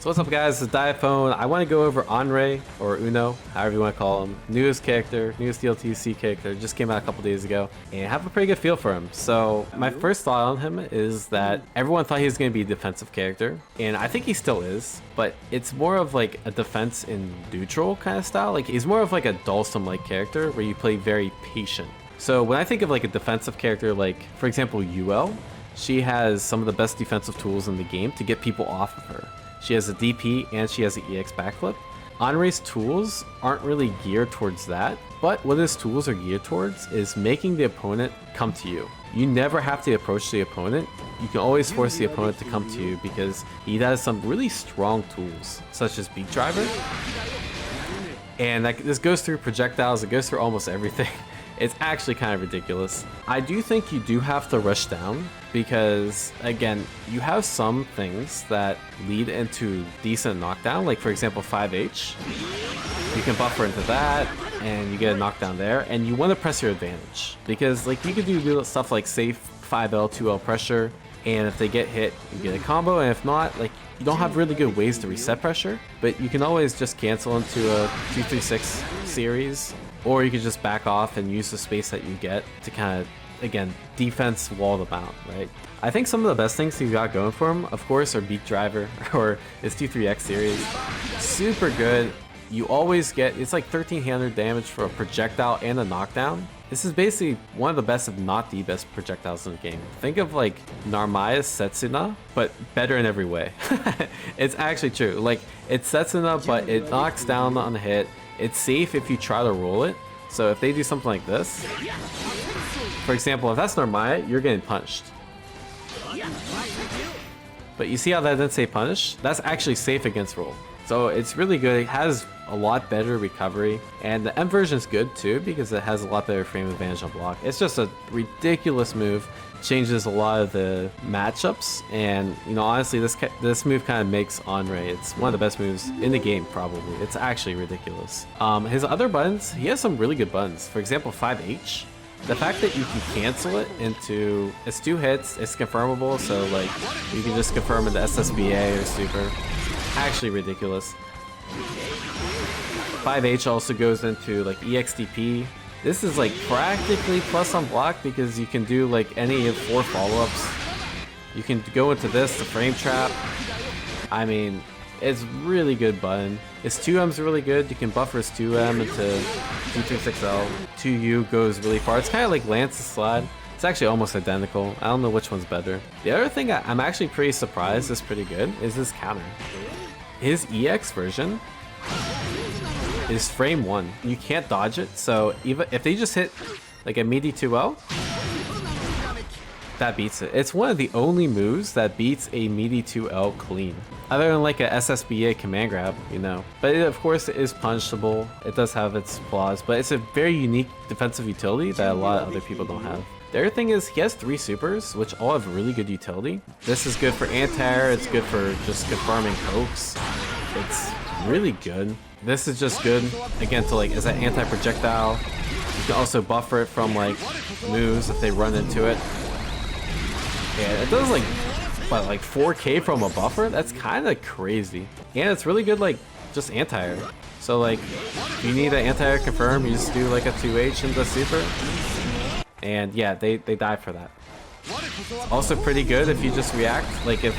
So what's up guys, it's Diaphone. I want to go over Anre, or Uno, however you want to call him. Newest character, newest DLTC character, just came out a couple days ago, and I have a pretty good feel for him. So my first thought on him is that everyone thought he was going to be a defensive character, and I think he still is, but it's more of like a defense in neutral kind of style. Like he's more of like a Dhalsim-like character where you play very patient. So when I think of like a defensive character, like for example UL, she has some of the best defensive tools in the game to get people off of her. She has a DP and she has an EX backflip. Anre's tools aren't really geared towards that, but what his tools are geared towards is making the opponent come to you. You never have to approach the opponent. You can always force the opponent to come to you because he has some really strong tools, such as Beat Driver. And this goes through projectiles, it goes through almost everything. It's actually kind of ridiculous. I do think you do have to rush down because, again, you have some things that lead into decent knockdown, like for example 5H. You can buffer into that and you get a knockdown there, and you want to press your advantage because like you could do stuff like safe 5L, 2L pressure, and if they get hit, you get a combo, and if not, like you don't have really good ways to reset pressure, but you can always just cancel into a 236 series. Or you could just back off and use the space that you get to kind of, again, defense wall them out, right? I think some of the best things he's got going for him, of course, are Beat Driver or his 2-3X series. Super good. You always get, it's like 1300 damage for a projectile and a knockdown. This is basically one of the best, if not the best, projectiles in the game. Think of like Narmaya's Setsuna, but better in every way. It's actually true. Like, it's Setsuna, but it knocks down on the hit. It's safe if you try to roll it. So if they do something like this, for example, if that's Narmaya, you're getting punished. But you see how that didn't say punish? That's actually safe against roll. So it's really good. It has a lot better recovery, and the M version is good too because it has a lot better frame advantage on block. It's just a ridiculous move. Changes a lot of the matchups, and you know, honestly, this move kind of makes Anre. It's one of the best moves in the game, probably. It's actually ridiculous. His other buttons, he has some really good buttons. For example, 5H. The fact that you can cancel it into, it's 2 hits, it's confirmable, so like you can just confirm into SSBA or Super. Actually ridiculous. 5H also goes into like EXDP. This is like practically plus on block because you can do like any of 4 follow-ups. You can go into this, the frame trap. I mean, it's really good button. His 2M's really good. You can buffer his 2M into 236L. 2U goes really far. It's kind of like Lance's slide. It's actually almost identical. I don't know which one's better. The other thing I'm actually pretty surprised is pretty good is his counter. His EX version is frame 1. You can't dodge it, so even if they just hit like a meaty 2L, that beats it. It's one of the only moves that beats a meaty 2L clean. Other than like a SSBA command grab, you know. But it, of course, it is punishable. It does have its flaws, but it's a very unique defensive utility that a lot of other people don't have. The other thing is he has 3 supers, which all have really good utility. This is good for anti-air, it's good for just confirming pokes. It's really good. This is just good, again, to like, as an anti-projectile. You can also buffer it from like moves if they run into it. Yeah, it does like, what, like 4k from a buffer? That's kind of crazy. And it's really good, like, just anti-air. So like, if you need an anti-air confirm, you just do like a 2H into super. And yeah, they die for that. It's also pretty good if you just react, like if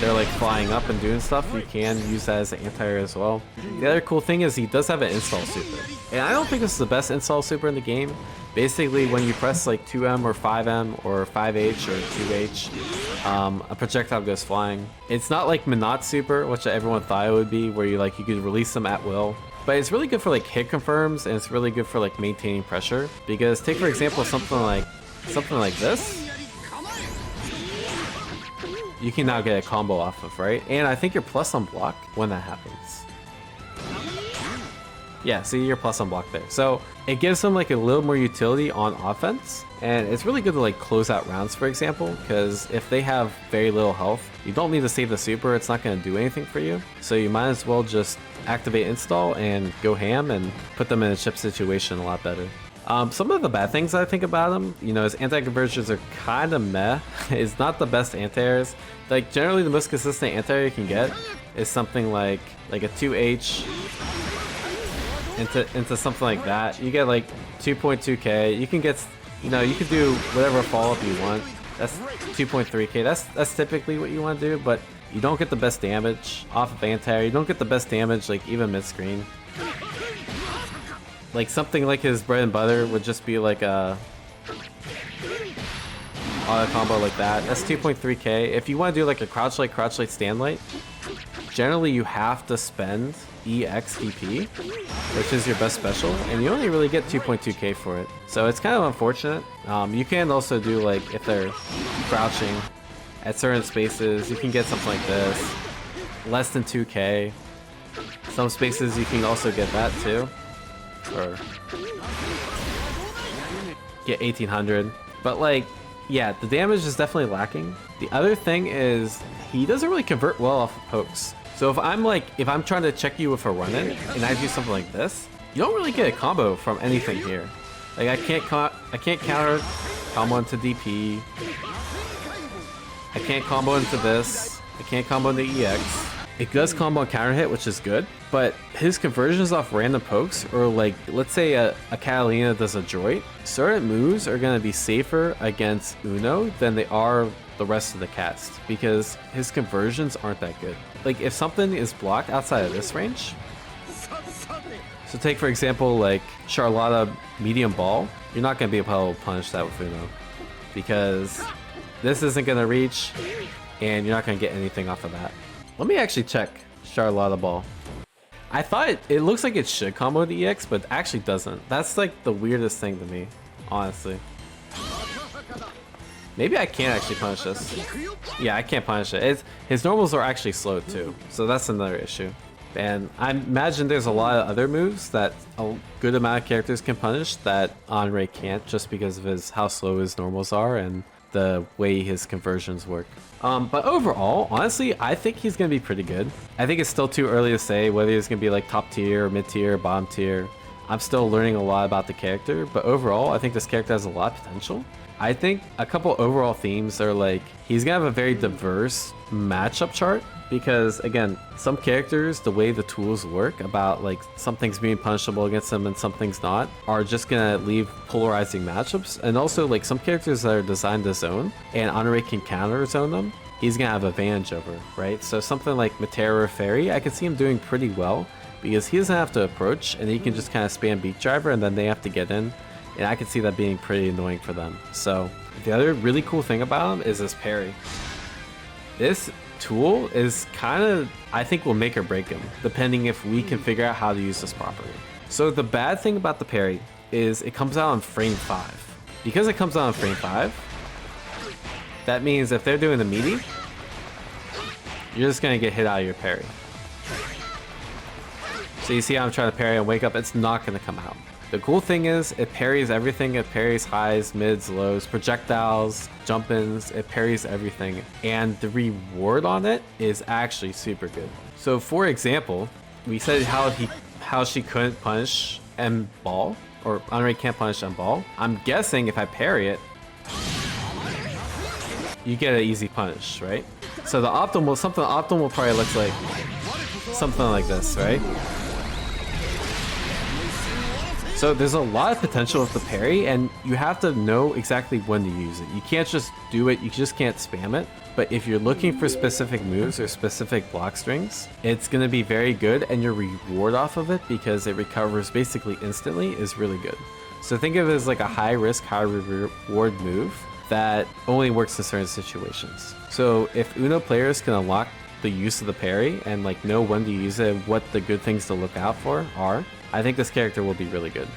they're like flying up and doing stuff, you can use that as an anti-air as well. The other cool thing is he does have an install super. And I don't think this is the best install super in the game. Basically, when you press like 2M or 5M or 5H or 2H, a projectile goes flying. It's not like Minot super, which everyone thought it would be, where you could release them at will. But it's really good for like hit confirms, and it's really good for like maintaining pressure. Because take for example something like this. You can now get a combo off of, right? And I think you're plus on block when that happens. Yeah, see, you're plus on block there. So it gives them like a little more utility on offense. And it's really good to like close out rounds, for example, because if they have very little health, you don't need to save the super. It's not going to do anything for you. So you might as well just activate install and go ham and put them in a chip situation a lot better. Some of the bad things I think about him, you know, his anti-conversions are kind of meh. It's not the best anti-airs. Like, generally the most consistent anti-air you can get is something like a 2H into something like that. You get like 2.2k. You can get, you know, you can do whatever follow-up you want. That's 2.3k. That's typically what you want to do, but you don't get the best damage off of anti-air. You don't get the best damage like even mid-screen. Like something like his bread and butter would just be like a auto combo like that. That's 2.3k. If you want to do like a crouch light, stand light, generally you have to spend EXDP, which is your best special, and you only really get 2.2k for it. So it's kind of unfortunate. You can also do like if they're crouching at certain spaces, you can get something like this, less than 2k. Some spaces you can also get that too. Or get 1800, but like, yeah, the damage is definitely lacking. The other thing is he doesn't really convert well off of pokes. So if I'm trying to check you with a run-in and I do something like this, you don't really get a combo from anything here. Like I can't counter combo into DP. I can't combo into this. I can't combo into EX. It does combo and counter hit, which is good, but his conversions off random pokes, or like, let's say a Catalina does a droid, certain moves are going to be safer against Uno than they are the rest of the cast, because his conversions aren't that good. Like, if something is blocked outside of this range, so take for example, like Charlotta medium ball, you're not going to be able to punish that with Uno, because this isn't going to reach, and you're not going to get anything off of that. Let me actually check Charlotta Ball. I thought it looks like it should combo the EX, but it actually doesn't. That's like the weirdest thing to me, honestly. Maybe I can't actually punish this. Yeah, I can't punish it. His normals are actually slow too, so that's another issue. And I imagine there's a lot of other moves that a good amount of characters can punish that Anre can't, just because of how slow his normals are and the way his conversions work. But overall, honestly, I think he's going to be pretty good. I think it's still too early to say whether he's going to be like top tier, mid tier, bottom tier. I'm still learning a lot about the character, but overall, I think this character has a lot of potential. I think a couple overall themes are like, he's going to have a very diverse matchup chart, because again, some characters, the way the tools work about like some things being punishable against them and some things not, are just gonna leave polarizing matchups. And also like some characters that are designed to zone and Anre can counter zone them, he's gonna have advantage over, right? So something like Matera or Fairy, I can see him doing pretty well because he doesn't have to approach and he can just kind of spam beat driver and then they have to get in, and I can see that being pretty annoying for them. So the other really cool thing about him is this parry. This tool is kind of, I think, will make or break him, depending if we can figure out how to use this properly. So the bad thing about the parry is it comes out on frame 5. Because it comes out on frame 5, that means if they're doing the meaty, you're just going to get hit out of your parry. So you see how I'm trying to parry and wake up, it's not going to come out. The cool thing is it parries everything. It parries highs, mids, lows, projectiles, jump-ins. It parries everything. And the reward on it is actually super good. So for example, we said how she couldn't punish M ball, or Anre can't punish M ball. I'm guessing if I parry it, you get an easy punish, right? So the optimal probably looks like something like this, right? So there's a lot of potential with the parry, and you have to know exactly when to use it. You can't just do it, you just can't spam it. But if you're looking for specific moves or specific block strings, it's going to be very good, and your reward off of it, because it recovers basically instantly, is really good. So think of it as like a high risk, high reward move that only works in certain situations. So if Uno players can unlock the use of the parry and like know when to use it, what the good things to look out for are, I think this character will be really good.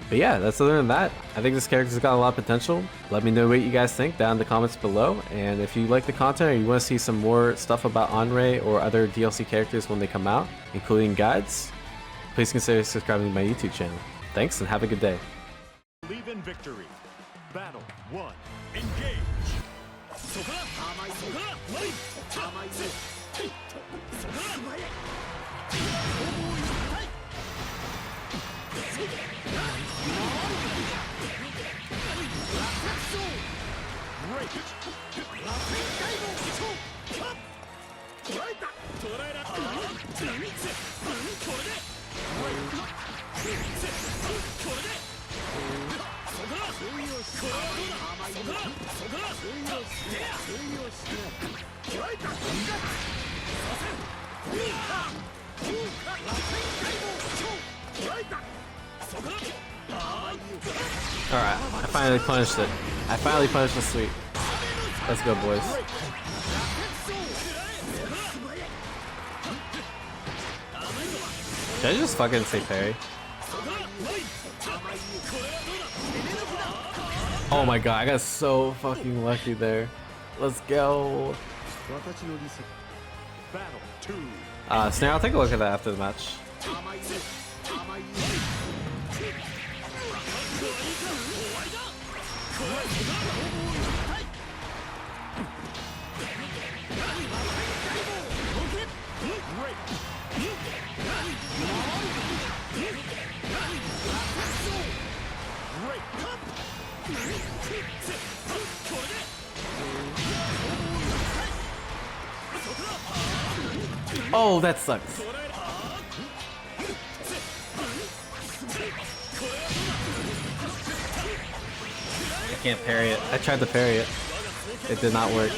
But yeah, that's other than that, I think this character's got a lot of potential. Let me know what you guys think down in the comments below, and if you like the content or you want to see some more stuff about Anre or other DLC characters when they come out, including guides, please consider subscribing to my YouTube channel. Thanks and have a good day. Believe in victory. Battle 1. Engage. Alright, I finally punished it. I finally punished the sweep. Let's go, boys. Did I just fucking say parry? Oh my god, I got so fucking lucky there. Let's go. Snare, I'll take a look at that after the match. Oh, that sucks. I can't parry it. I tried to parry it. It did not work.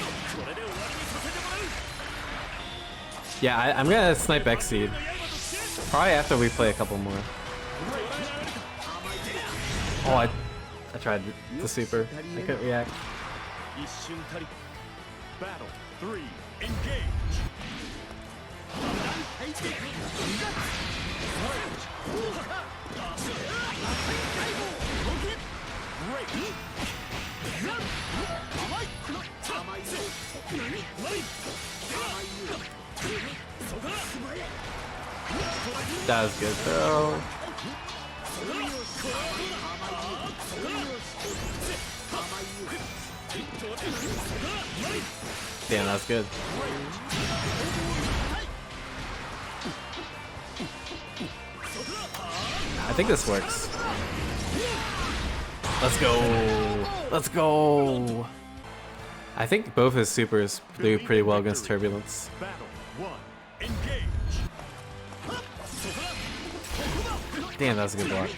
Yeah, I'm gonna snipe X-Seed. Probably after we play a couple more. Oh, I tried the super. I couldn't react. Battle 3, engage. That was good, though. Damn, that's good. I think this works. Let's go. Let's go. I think both his supers do pretty well against Turbulence. Battle 1, engage. Damn, that was a good block.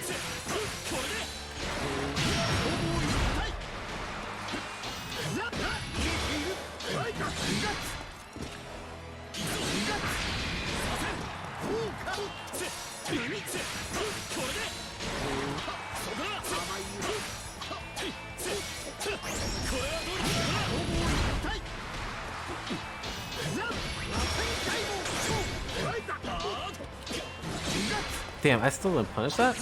Damn, I still didn't punish that?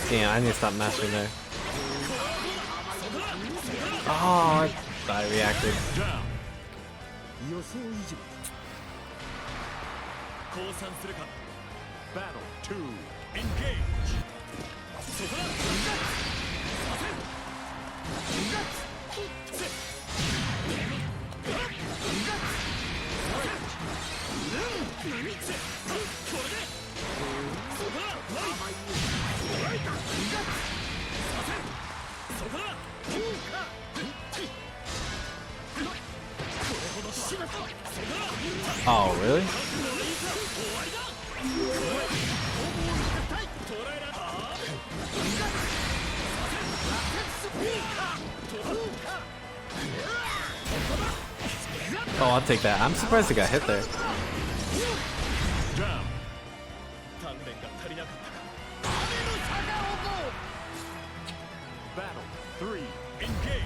Damn, I need to stop mashing there. Oh, I reacted. Battle 2, engage. Oh, really? Oh, I'll take that. I'm surprised it got hit there. Down. Battle 3, engage.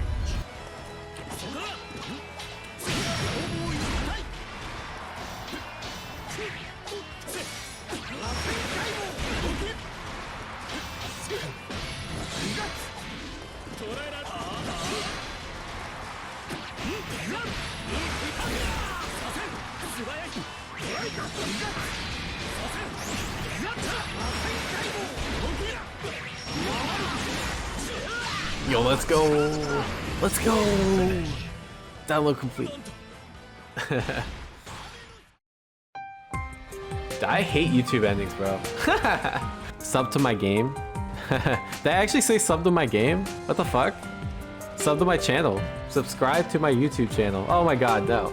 Yo, let's go! Let's go! Download complete. I hate YouTube endings, bro. Sub to my game. Did I actually say sub to my game? What the fuck? Sub to my channel. Subscribe to my YouTube channel. Oh my god, no.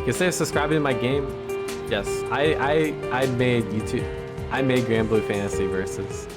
Consider subscribing to my game. Yes, I made YouTube. I made Granblue Fantasy Versus.